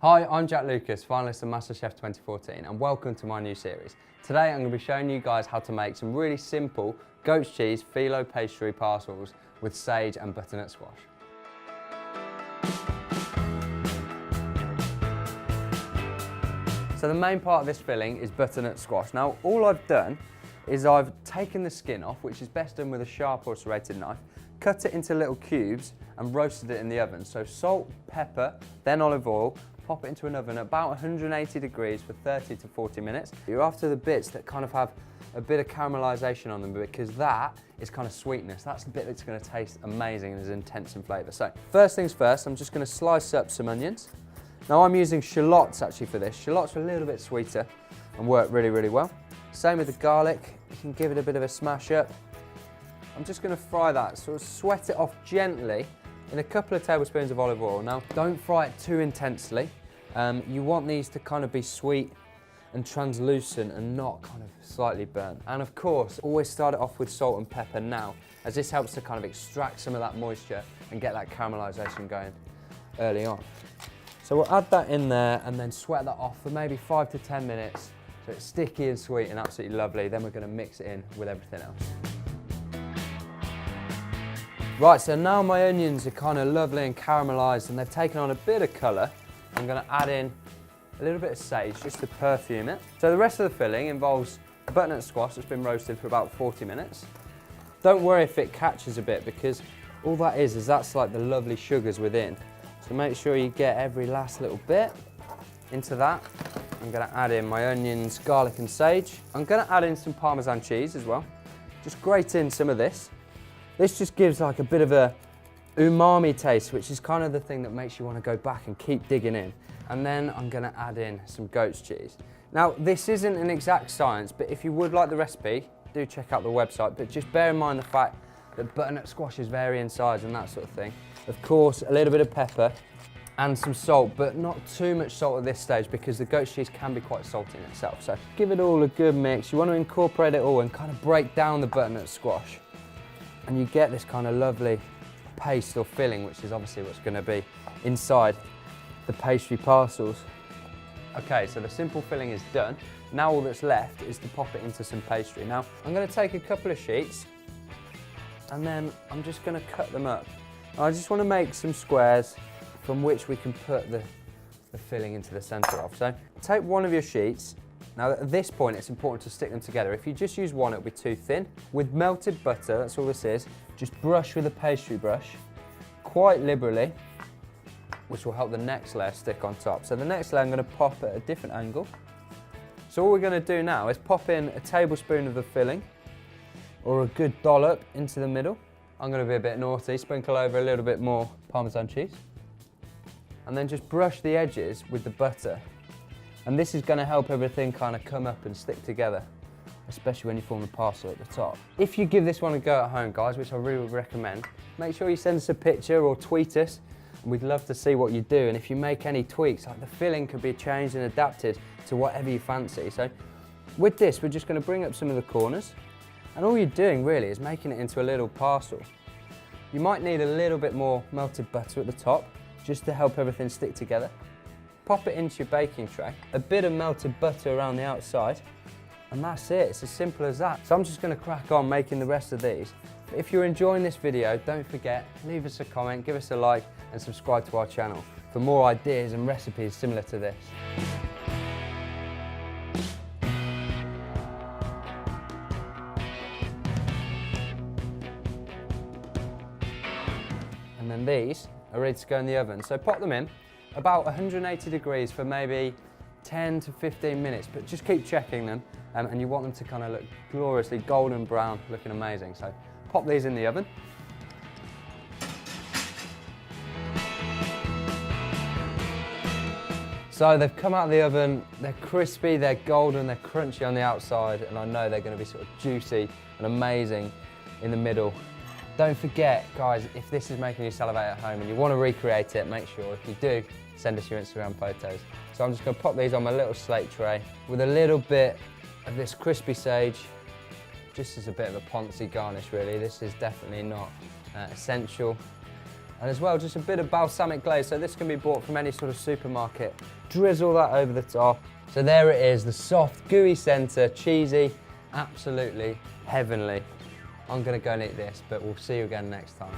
Hi, I'm Jack Lucas, finalist of MasterChef 2014, and welcome to my new series. Today I'm going to be showing you guys how to make some really simple goat's cheese Filo pastry parcels with sage and butternut squash. So the main part of this filling is butternut squash. Now all I've done is I've taken the skin off, which is best done with a sharp or serrated knife, cut it into little cubes and roasted it in the oven. So salt, pepper, then olive oil, pop it into an oven at about 180 degrees for 30 to 40 minutes. You're after the bits that kind of have a bit of caramelization on them, because that is kind of sweetness. That's the bit that's going to taste amazing and is intense in flavour. So first things first, I'm just going to slice up some onions. Now I'm using shallots actually for this. Shallots are a little bit sweeter and work really, really well. Same with the garlic, you can give it a bit of a smash up. I'm just going to fry that, sort of sweat it off gently in a couple of tablespoons of olive oil. Now don't fry it too intensely. You want these to kind of be sweet and translucent and not kind of slightly burnt. And of course, always start it off with salt and pepper now, as this helps to kind of extract some of that moisture and get that caramelization going early on. So we'll add that in there and then sweat that off for maybe 5 to 10 minutes. So it's sticky and sweet and absolutely lovely. Then we're going to mix it in with everything else. Right, so now my onions are kind of lovely and caramelized and they've taken on a bit of colour. I'm going to add in a little bit of sage just to perfume it. So the rest of the filling involves butternut squash that's been roasted for about 40 minutes. Don't worry if it catches a bit, because all that is that's like the lovely sugars within. So make sure you get every last little bit into that. I'm going to add in my onions, garlic and sage. I'm going to add in some Parmesan cheese as well. Just grate in some of this. This just gives like a bit of a umami taste, which is kind of the thing that makes you want to go back and keep digging in. And then I'm going to add in some goat's cheese. Now this isn't an exact science, but if you would like the recipe, do check out the website, but just bear in mind the fact that butternut squashes vary in size and that sort of thing. Of course, a little bit of pepper and some salt, but not too much salt at this stage because the goat's cheese can be quite salty in itself. So give it all a good mix. You want to incorporate it all and kind of break down the butternut squash. And you get this kind of lovely paste or filling, which is obviously what's going to be inside the pastry parcels. Okay, so the simple filling is done. Now all that's left is to pop it into some pastry. Now I'm going to take a couple of sheets and then I'm just going to cut them up. I just want to make some squares from which we can put the filling into the centre of. So take one of your sheets. Now at this point it's important to stick them together. If you just use one, it'll be too thin. With melted butter, that's all this is, just brush with a pastry brush quite liberally, which will help the next layer stick on top. So the next layer I'm going to pop at a different angle. So all we're going to do now is pop in a tablespoon of the filling or a good dollop into the middle. I'm going to be a bit naughty, sprinkle over a little bit more Parmesan cheese and then just brush the edges with the butter. And this is going to help everything kind of come up and stick together, especially when you form the parcel at the top. If you give this one a go at home, guys, which I really would recommend, make sure you send us a picture or tweet us. We'd love to see what you do. And if you make any tweaks, like the filling could be changed and adapted to whatever you fancy. So with this, we're just going to bring up some of the corners. And all you're doing really is making it into a little parcel. You might need a little bit more melted butter at the top, just to help everything stick together. Pop it into your baking tray, a bit of melted butter around the outside, and that's it. It's as simple as that. So I'm just going to crack on making the rest of these. But if you're enjoying this video, don't forget, leave us a comment, give us a like, and subscribe to our channel for more ideas and recipes similar to this. And then these are ready to go in the oven. So pop them in about 180 degrees for maybe 10 to 15 minutes, but just keep checking them and you want them to kind of look gloriously golden brown, looking amazing. So pop these in the oven. So they've come out of the oven, they're crispy, they're golden, they're crunchy on the outside, and I know they're going to be sort of juicy and amazing in the middle. Don't forget, guys, if this is making you salivate at home and you want to recreate it, make sure, if you do, send us your Instagram photos. So I'm just going to pop these on my little slate tray with a little bit of this crispy sage, just as a bit of a poncy garnish really. This is definitely not essential. And as well, just a bit of balsamic glaze. So this can be bought from any sort of supermarket. Drizzle that over the top. So there it is, the soft, gooey centre, cheesy, absolutely heavenly. I'm gonna go and eat this, but we'll see you again next time.